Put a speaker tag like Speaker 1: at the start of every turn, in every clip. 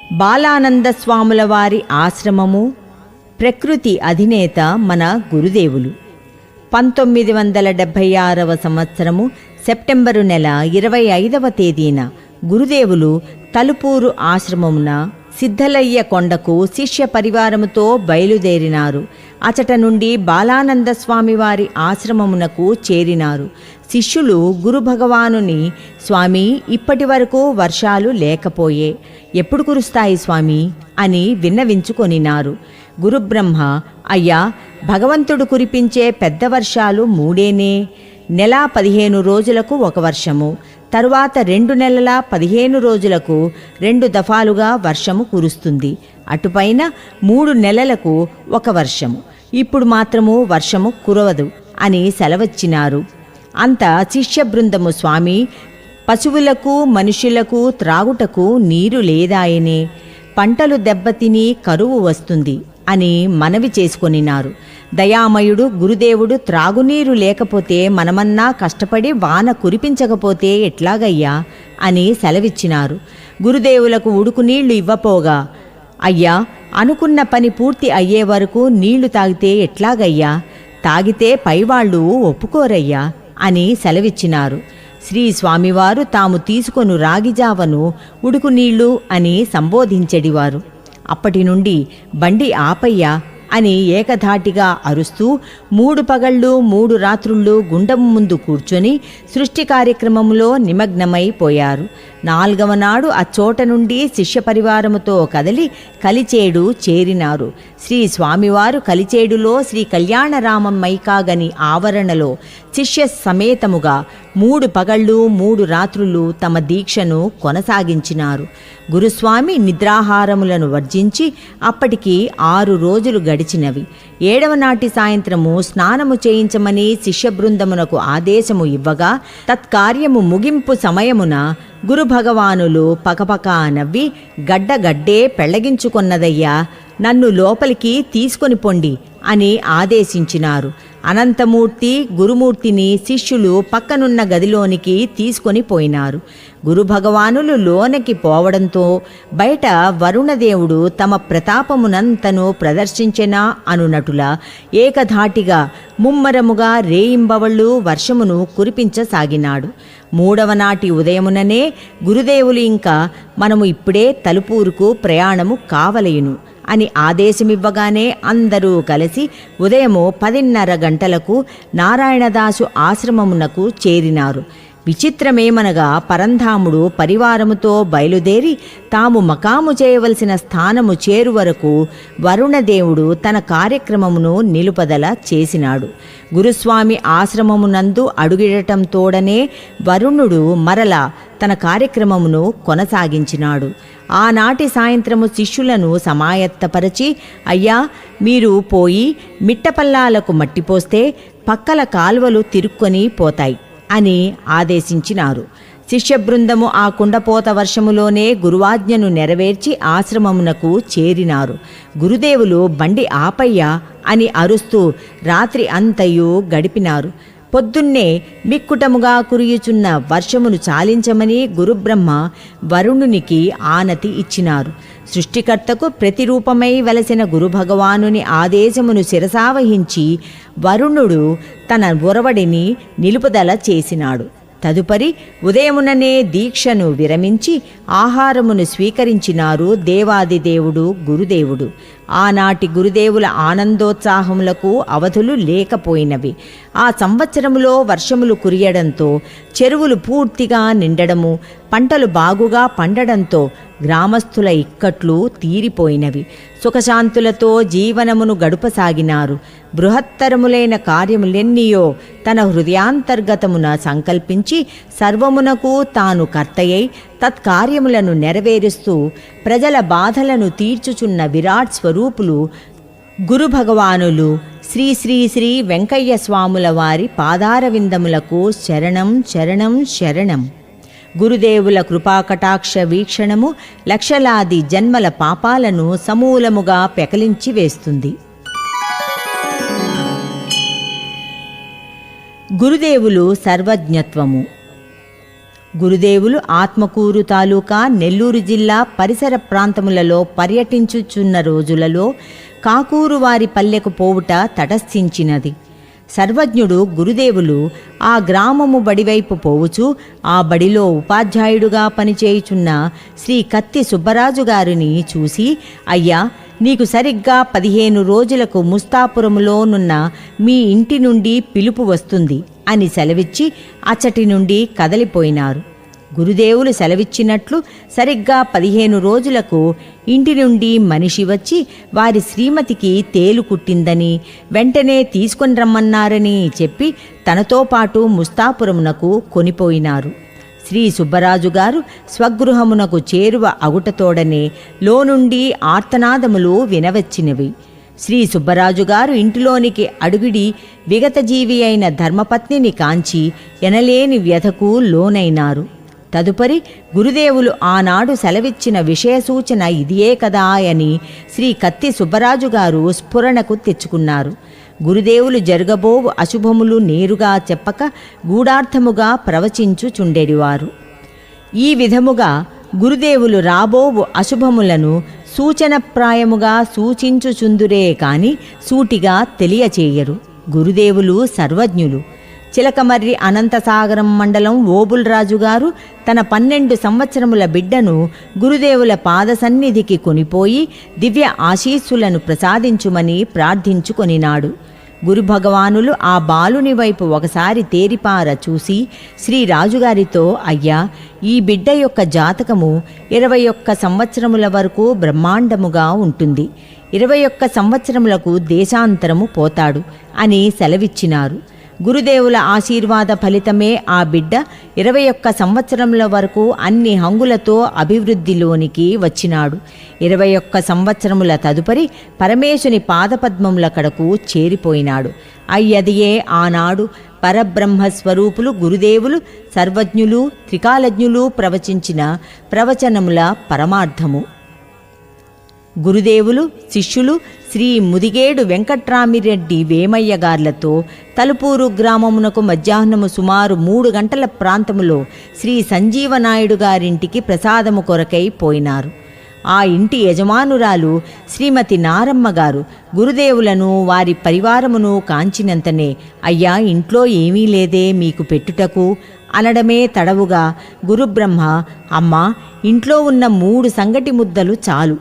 Speaker 1: బాలానంద స్వాముల వారి ఆశ్రమము, ప్రకృతి అధినేత మన గురుదేవులు. 1976వ సంవత్సరము సెప్టెంబరు నెల 25వ తేదీన గురుదేవులు తలుపూరు ఆశ్రమమున సిద్ధలయ్య కొండకు శిష్య పరివారముతో బయలుదేరినారు. అచట నుండి బాలానంద స్వామివారి ఆశ్రమమునకు చేరినారు. శిష్యులు గురు భగవానుని, స్వామి, ఇప్పటి వరకు వర్షాలు లేకపోయే, ఎప్పుడు కురుస్తాయి స్వామి అని విన్నవించుకొనినారు. గురుబ్రహ్మ, అయ్యా, భగవంతుడు కురిపించే పెద్ద వర్షాలు మూడేనే. నెల 15 రోజులకు ఒక వర్షము, తరువాత 2 నెలల 15 రోజులకు 2 దఫాలుగా వర్షము కురుస్తుంది. అటుపైన 3 నెలలకు ఒక వర్షము. ఇప్పుడు మాత్రము వర్షము కురవదు అని సెలవచ్చినారు. అంత శిష్య బృందము, స్వామి, పశువులకు మనుషులకు త్రాగుటకు నీరు లేదాయనే, పంటలు దెబ్బతిని కరువు వస్తుంది అని మనవి చేసుకొనినారు. దయామయుడు గురుదేవుడు త్రాగునీరు లేకపోతే మనమన్నా కష్టపడి వాన కురిపించకపోతే ఎట్లాగయ్యా అని సెలవిచ్చినారు. గురుదేవులకు ఉడుకునీళ్లు ఇవ్వపోగా, అయ్యా, అనుకున్న పని పూర్తి అయ్యే వరకు నీళ్లు తాగితే ఎట్లాగయ్యా, తాగితే పైవాళ్లు ఒప్పుకోరయ్యా అని సెలవిచ్చినారు. శ్రీ స్వామివారు తాము తీసుకొను రాగిజావను ఉడుకునీళ్లు అని సంబోధించెడివారు. అప్పటి నుండి బండి ఆపయ్యా అని ఏకధాటిగా అరుస్తూ 3 పగళ్ళు 3 రాత్రుళ్ళు గుండం ముందు కూర్చొని సృష్టి కార్యక్రమంలో నిమగ్నమైపోయారు. 4వ నాడు అచ్చోట నుండి శిష్య పరివారముతో కదలి కలిచేడు చేరినారు. శ్రీ స్వామివారు కలిచేడులో శ్రీ కళ్యాణరామం మైకాగని ఆవరణలో శిష్య సమేతముగా 3 పగళ్ళు 3 రాత్రులు తమ దీక్షను కొనసాగించినారు. గురుస్వామి నిద్రాహారములను వర్జించి అప్పటికి 6 రోజులు గడిచినవి. 7వ నాటి సాయంత్రము స్నానము చేయించమని శిష్య బృందమునకు ఆదేశము ఇవ్వగా, తత్కార్యము ముగింపు సమయమున గురు భగవానులు పకపకా నవ్వి, గడ్డే పెళ్లగించుకొన్నదయ్యా, నన్ను లోపలికి తీసుకొని పొండి అని ఆదేశించినారు. అనంతమూర్తి గురుమూర్తిని శిష్యులు పక్కనున్న గదిలోనికి తీసుకొని పోయినారు. గురు భగవానులు లోనికి పోవడంతో బయట వరుణదేవుడు తమ ప్రతాపమునంతను ప్రదర్శించెనా అనునటులా ఏకధాటిగా ముమ్మరముగా రేయింబవళ్ళు వర్షమును కురిపించసాగినాడు. 3వ నాటి ఉదయముననే గురుదేవులు ఇంకా మనము ఇప్పుడే తలుపూరుకు ప్రయాణము కావలయును అని ఆదేశమివ్వగానే అందరూ కలిసి ఉదయము 10:30 గంటలకు నారాయణదాసు ఆశ్రమమునకు చేరినారు. విచిత్రమేమనగా పరంధాముడు పరివారముతో బయలుదేరి తాము మకాము చేయవలసిన స్థానము చేరువరకు వరుణదేవుడు తన కార్యక్రమమును నిలుపదల చేసినాడు. గురుస్వామి ఆశ్రమమునందు అడుగిడటం తోడనే వరుణుడు మరలా తన కార్యక్రమమును కొనసాగించినాడు. ఆనాటి సాయంత్రము శిష్యులను సమాయత్తపరచి, అయ్యా, మీరు పోయి మిట్టపల్లాలకు మట్టిపోస్తే పక్కల కాల్వలు తిరుక్కొని పోతాయి అని ఆదేశించినారు. శిష్య బృందము ఆ కుండపోత వర్షములోనే గురువాజ్ఞను నెరవేర్చి ఆశ్రమమునకు చేరినారు. గురుదేవులు బండి ఆపయ్యా అని అరుస్తూ రాత్రి అంతయు గడిపినారు. పొద్దున్నే మిక్కుటముగా కురియుచున్న వర్షమును చాలించమని గురుబ్రహ్మ వరుణునికి ఆనతి ఇచ్చినారు. సృష్టికర్తకు ప్రతిరూపమై వెలసిన గురుభగవానుని ఆదేశమును శిరసావహించి వరుణుడు తన ఒరవడిని నిలుపుదల చేసినాడు. తదుపరి ఉదయముననే దీక్షను విరమించి ఆహారమును స్వీకరించినారు దేవాదిదేవుడు గురుదేవుడు. ఆనాటి గురుదేవుల ఆనందోత్సాహములకు అవధులు లేకపోయినవి. ఆ సంవత్సరములో వర్షములు కురియడంతో చెరువులు పూర్తిగా నిండడము, పంటలు బాగుగా పండడంతో గ్రామస్థుల ఇక్కట్లు తీరిపోయినవి. సుఖశాంతులతో జీవనమును గడుపసాగినారు. బృహత్తరములైన కార్యములెన్నియో తన హృదయాంతర్గతమున సంకల్పించి సర్వమునకు తాను కర్తయై తత్కార్యములను నెరవేరుస్తూ ప్రజల బాధలను తీర్చుచున్న విరాట్ స్వరూపులు గురు భగవానులు శ్రీ శ్రీ శ్రీ వెంకయ్య స్వాముల వారి పాదారవిందములకు శరణం శరణం శరణం. గురుదేవుల కృపాకటాక్ష వీక్షణము లక్షలాది జన్మల పాపాలను సమూలముగా పెకలించి వేస్తుంది. గురుదేవులు సర్వజ్ఞత్వము. గురుదేవులు ఆత్మకూరు తాలూకా నెల్లూరు జిల్లా పరిసర ప్రాంతములలో పర్యటించుచున్న రోజులలో కాకూరు వారి పల్లెకు పోవుట తటస్థించినది. సర్వజ్ఞుడు గురుదేవులు ఆ గ్రామము బడివైపు పోవుచు ఆ బడిలో ఉపాధ్యాయుడుగా పనిచేయుచున్న శ్రీ కత్తి సుబ్బరాజు గారిని చూసి, అయ్యా, నీకు సరిగ్గా 15 రోజులకు ముస్తాపురములోనున్న మీ ఇంటి నుండి పిలుపు వస్తుంది అని సెలవిచ్చి అచ్చటి నుండి కదలిపోయినారు. గురుదేవులు సెలవిచ్చినట్లు సరిగ్గా 15 రోజులకు ఇంటి నుండి మనిషి వచ్చి వారి శ్రీమతికి తేలు కుట్టిందని వెంటనే తీసుకొని రమ్మన్నారని చెప్పి తనతో పాటు ముస్తాపురమునకు కొనిపోయినారు. శ్రీ సుబ్బరాజు గారు స్వగృహమునకు చేరువ అగుటతోడనే లోనుండి ఆర్తనాదములు వినవచ్చినవి. శ్రీ సుబ్బరాజు గారు ఇంటిలోనికి అడుగుడి విగతజీవి అయిన ధర్మపత్నిని కాంచి ఎనలేని వ్యధకు లోనైనారు. తదుపరి గురుదేవులు ఆనాడు సెలవిచ్చిన విషయసూచన ఇదియే కదా అని శ్రీ కత్తి సుబ్బరాజు గారు స్ఫురణకు తెచ్చుకున్నారు. గురుదేవులు జరగబోవు అశుభములు నేరుగా చెప్పక గూఢార్థముగా ప్రవచించుచుండెడివారు. ఈ విధముగా గురుదేవులు రాబోవు అశుభములను సూచనప్రాయముగా సూచించుచుందురే కాని సూటిగా తెలియచేయరు. గురుదేవులు సర్వజ్ఞులు. చిలకమర్రి అనంతసాగరం మండలం ఓబుల్రాజు గారు తన 12 సంవత్సరముల బిడ్డను గురుదేవుల పాద సన్నిధికి కొనిపోయి దివ్య ఆశీస్సులను ప్రసాదించుమని ప్రార్థించుకొనినాడు. గురుభగవానులు ఆ బాలుని వైపు ఒకసారి తేరిపార చూసి శ్రీ రాజుగారితో, అయ్యా, ఈ బిడ్డ యొక్క జాతకము 21 సంవత్సరముల వరకు బ్రహ్మాండముగా ఉంటుంది, 21 సంవత్సరములకు దేశాంతరము పోతాడు అని సెలవిచ్చినారు. గురుదేవుల ఆశీర్వాద ఫలితమే ఆ బిడ్డ 21 సంవత్సరముల వరకు అన్ని హంగులతో అభివృద్ధిలోనికి వచ్చినాడు. 21 సంవత్సరముల తదుపరి పరమేశుని పాదపద్మముల కడకు చేరిపోయినాడు. అయ్యదియే ఆనాడు పరబ్రహ్మస్వరూపులు గురుదేవులు సర్వజ్ఞులు త్రికాలజ్ఞులు ప్రవచించిన ప్రవచనముల పరమార్థము. గురుదేవులు శిష్యులు శ్రీ ముదిగేడు వెంకట్రామిరెడ్డి వేమయ్య గార్లతో తలుపూరు గ్రామమునకు మధ్యాహ్నము సుమారు 3 గంటల ప్రాంతములో శ్రీ సంజీవనాయుడు గారింటికి ప్రసాదము కొరకై పోయినారు. ఆ ఇంటి యజమానురాలు శ్రీమతి నారమ్మ గారు గురుదేవులను వారి పరివారమును కాంచినంతనే, అయ్యా, ఇంట్లో ఏమీ లేదే మీకు పెట్టుటకు అనడమే తడవుగా గురుబ్రహ్మ, అమ్మా, ఇంట్లో ఉన్న 3 సంగటి ముద్దలు చాలు,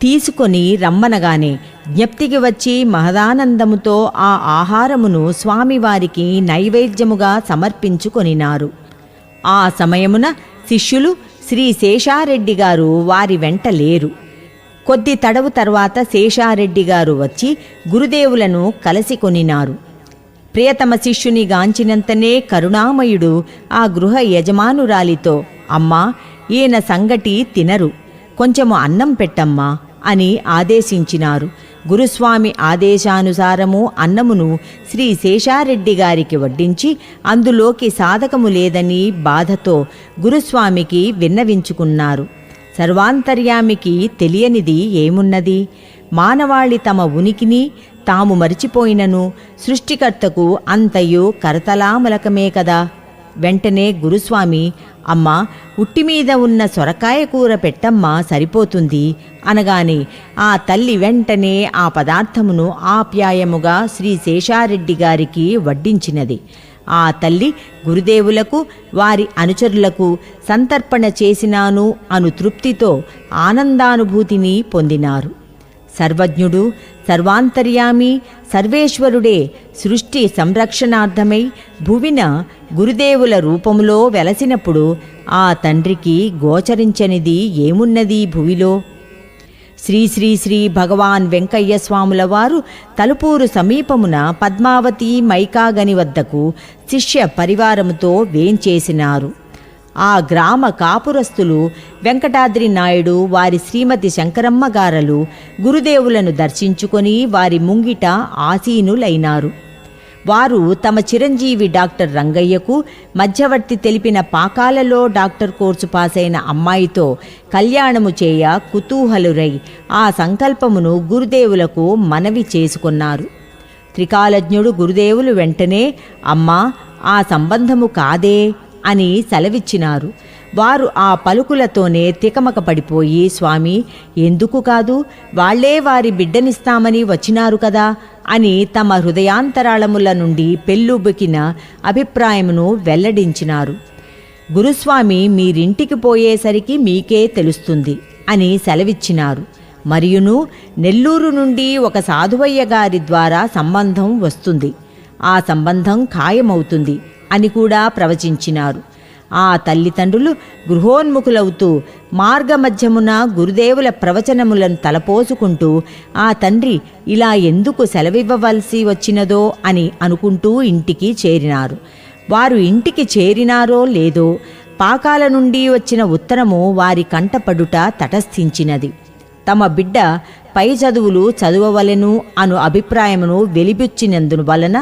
Speaker 1: తీసుకొని రమ్మనగానే జ్ఞప్తికి వచ్చి మహదానందముతో ఆ ఆహారమును స్వామివారికి నైవేద్యముగా సమర్పించుకొనినారు. ఆ సమయమున శిష్యులు శ్రీ శేషారెడ్డి గారు వారి వెంట లేరు. కొద్ది తడవు తర్వాత శేషారెడ్డి గారు వచ్చి గురుదేవులను కలసికొనినారు. ప్రియతమ శిష్యుని గాంచినంతనే కరుణామయుడు ఆ గృహ యజమానురాలితో, అమ్మా, ఈయన సంగటి తినరు, కొంచెము అన్నం పెట్టమ్మా అని ఆదేశించినారు. గురుస్వామి ఆదేశానుసారము అన్నమును శ్రీ శేషారెడ్డి గారికి వడ్డించి అందులోకి సాధకము లేదని బాధతో గురుస్వామికి విన్నవించుకున్నారు. సర్వాంతర్యామికి తెలియనిది ఏమున్నది? మానవాళి తమ ఉనికిని తాము మరిచిపోయినను సృష్టికర్తకు అంతయు కరతలామలకమే కదా. వెంటనే గురుస్వామి, అమ్మా, ఉట్టిమీద ఉన్న సొరకాయ కూర పెట్టమ్మా, సరిపోతుంది అనగానే ఆ తల్లి వెంటనే ఆ పదార్థమును ఆప్యాయముగా శ్రీ శేషారెడ్డి గారికి వడ్డించినది. ఆ తల్లి గురుదేవులకు వారి అనుచరులకు సంతర్పణ చేసినాను అను తృప్తితో ఆనందానుభూతిని పొందినారు. సర్వజ్ఞుడు సర్వాంతర్యామి సర్వేశ్వరుడే సృష్టి సంరక్షణార్థమై భువిన గురుదేవుల రూపములో వెలసినప్పుడు ఆ తండ్రికి గోచరించనిది ఏమున్నది భువిలో? శ్రీ శ్రీ శ్రీ భగవాన్ వెంకయ్య స్వాముల వారు తలుపూరు సమీపమున పద్మావతి మైకాగని వద్దకు శిష్య పరివారముతో వేంచేసినారు. ఆ గ్రామ కాపురస్తులు వెంకటాద్రి నాయుడు వారి శ్రీమతి శంకరమ్మ గారలు గురుదేవులను దర్శించుకొని వారి ముంగిట ఆసీనులైనారు. వారు తమ చిరంజీవి డాక్టర్ రంగయ్యకు మధ్యవర్తి తెలిపిన పాకాలలో డాక్టర్ కోర్సు పాసైన అమ్మాయితో కళ్యాణము చేయ కుతూహలురై ఆ సంకల్పమును గురుదేవులకు మనవి చేసుకున్నారు. త్రికాలజ్ఞుడు గురుదేవులు వెంటనే, అమ్మా, ఆ సంబంధము కాదే అని సెలవిచ్చినారు. వారు ఆ పలుకులతోనే తికమక పడిపోయి, స్వామి, ఎందుకు కాదు, వాళ్లే వారి బిడ్డనిస్తామని వచ్చినారు కదా అని తమ హృదయాంతరాళముల నుండి పెళ్ళుబుకిన అభిప్రాయమును వెల్లడించినారు. గురుస్వామి మీరింటికి పోయేసరికి మీకే తెలుస్తుంది అని సెలవిచ్చినారు. మరియును నెల్లూరు నుండి ఒక సాధువయ్య గారి ద్వారా సంబంధం వస్తుంది, ఆ సంబంధం ఖాయమవుతుంది అని కూడా ప్రవచించినారు. ఆ తల్లిదండ్రులు గృహోన్ముఖులవుతూ మార్గమధ్యమున గురుదేవుల ప్రవచనములను తలపోసుకుంటూ ఆ తండ్రి ఇలా ఎందుకు సెలవివ్వవలసి వచ్చినదో అని అనుకుంటూ ఇంటికి చేరినారు. వారు ఇంటికి చేరినారో లేదో పాకాల నుండి వచ్చిన ఉత్తరము వారి కంటపడుట తటస్థించినది. తమ బిడ్డ పై చదువులు చదువవలెను అను అభిప్రాయమును వెలిబుచ్చినందు వలన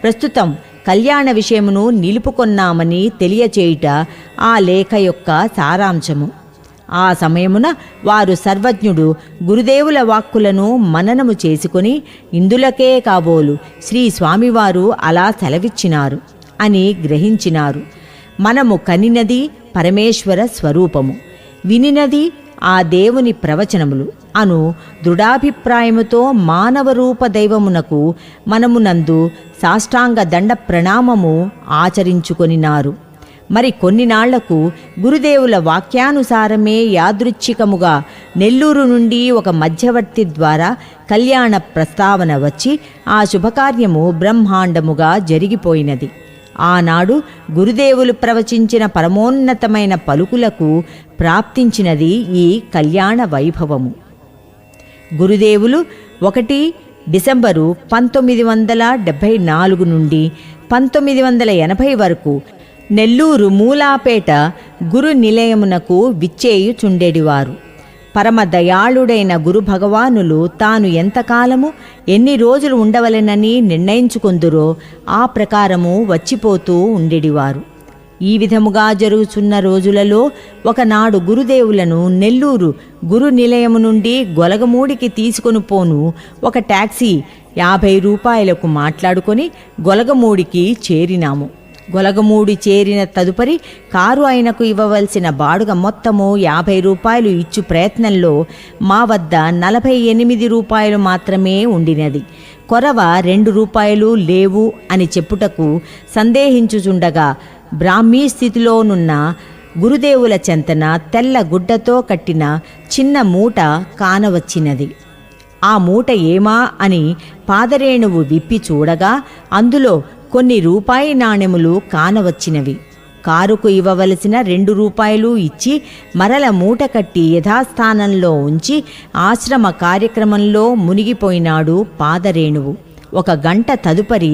Speaker 1: ప్రస్తుతం కళ్యాణ విషయమును నిలుపుకొన్నామని తెలియచేయుట ఆ లేఖ యొక్క సారాంశము. ఆ సమయమున వారు సర్వజ్ఞుడు గురుదేవుల వాక్కులను మననము చేసుకుని ఇందులకే కాబోలు శ్రీ స్వామివారు అలా సెలవిచ్చినారు అని గ్రహించినారు. మనము కనినది పరమేశ్వర స్వరూపము, వినినది ఆ దేవుని ప్రవచనములు అను దృఢాభిప్రాయముతో మానవ రూప దైవమునకు మనమునందు సాష్టాంగ దండ ప్రణామము ఆచరించుకొనినారు. మరి కొన్ని నాళ్లకు గురుదేవుల వాక్యానుసారమే యాదృచ్ఛికముగా నెల్లూరు నుండి ఒక మధ్యవర్తి ద్వారా కళ్యాణ ప్రస్తావన వచ్చి ఆ శుభకార్యము బ్రహ్మాండముగా జరిగిపోయినది. ఆనాడు గురుదేవులు ప్రవచించిన పరమోన్నతమైన పలుకులకు ప్రాప్తించినది ఈ కళ్యాణ వైభవము. గురుదేవులు 1 డిసెంబరు 1974 నుండి 1980 వరకు నెల్లూరు మూలాపేట గురు నిలయమునకు విచ్చేయుచుండెడివారు. పరమదయాళుడైన గురు భగవానులు తాను ఎంతకాలము ఎన్ని రోజులు ఉండవలెనని నిర్ణయించుకొందురో ఆ ప్రకారము వచ్చిపోతూ ఉండేడివారు. ఈ విధముగా జరుగుచున్న రోజులలో ఒకనాడు గురుదేవులను నెల్లూరు గురు నిలయము నుండి గొలగమూడికి తీసుకొని పోను ఒక టాక్సీ 50 రూపాయలకు మాట్లాడుకొని గొలగమూడికి చేరినాము. గొలగమూడి చేరిన తదుపరి కారు ఆయనకు ఇవ్వవలసిన బాడుగ మొత్తము 50 రూపాయలు ఇచ్చు ప్రయత్నంలో మా వద్ద 48 రూపాయలు మాత్రమే ఉండినది. కొరవ 2 రూపాయలు లేవు అని చెప్పుటకు సందేహించుచుండగా బ్రాహ్మీ స్థితిలోనున్న గురుదేవుల చెంతన తెల్ల గుడ్డతో కట్టిన చిన్న మూట కానవచ్చినది. ఆ మూట ఏమా అని పాదరేణువు విప్పి చూడగా అందులో కొన్ని రూపాయి నాణెములు కానవచ్చినవి. కారుకు ఇవ్వవలసిన 2 రూపాయలు ఇచ్చి మరల మూట కట్టి యథాస్థానంలో ఉంచి ఆశ్రమ కార్యక్రమంలో మునిగిపోయినాడు పాదరేణువు. 1 గంట తదుపరి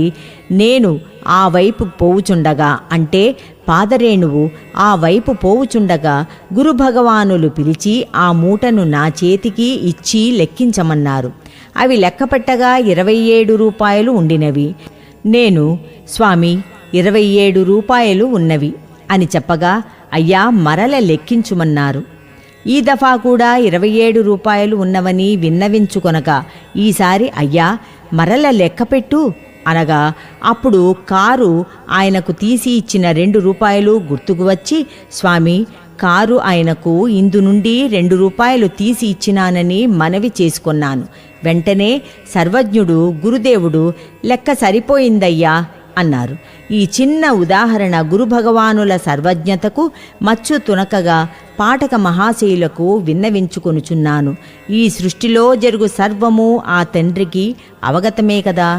Speaker 1: నేను ఆ వైపు పోవుచుండగా, అంటే పాదరేణువు ఆ వైపు పోవుచుండగా గురుభగవానులు పిలిచి ఆ మూటను నా చేతికి ఇచ్చి లెక్కించమన్నారు. అవి లెక్కపెట్టగా 27 రూపాయలు ఉండినవి. నేను, స్వామి 27 రూపాయలు ఉన్నవి అని చెప్పగా, అయ్యా మరల లెక్కించుమన్నారు. ఈ దఫా కూడా 27 రూపాయలు ఉన్నవని విన్నవించుకొనగా, ఈసారి అయ్యా మరల లెక్కపెట్టు అనగా, అప్పుడు కారు ఆయనకు తీసి ఇచ్చిన 2 రూపాయలు గుర్తుకు వచ్చి, స్వామి కారు ఆయనకు ఇందు నుండి 2 రూపాయలు తీసి ఇచ్చినానని మనవి చేసుకొన్నాను. వెంటనే సర్వజ్ఞుడు గురుదేవుడు లెక్క సరిపోయిందయ్యా అన్నారు. ఈ చిన్న ఉదాహరణ గురుభగవానుల సర్వజ్ఞతకు మచ్చు తునకగా పాఠక మహాశయులకు విన్నవించుకొనుచున్నాను. ఈ సృష్టిలో జరుగు సర్వము ఆ తండ్రికి అవగతమే కదా.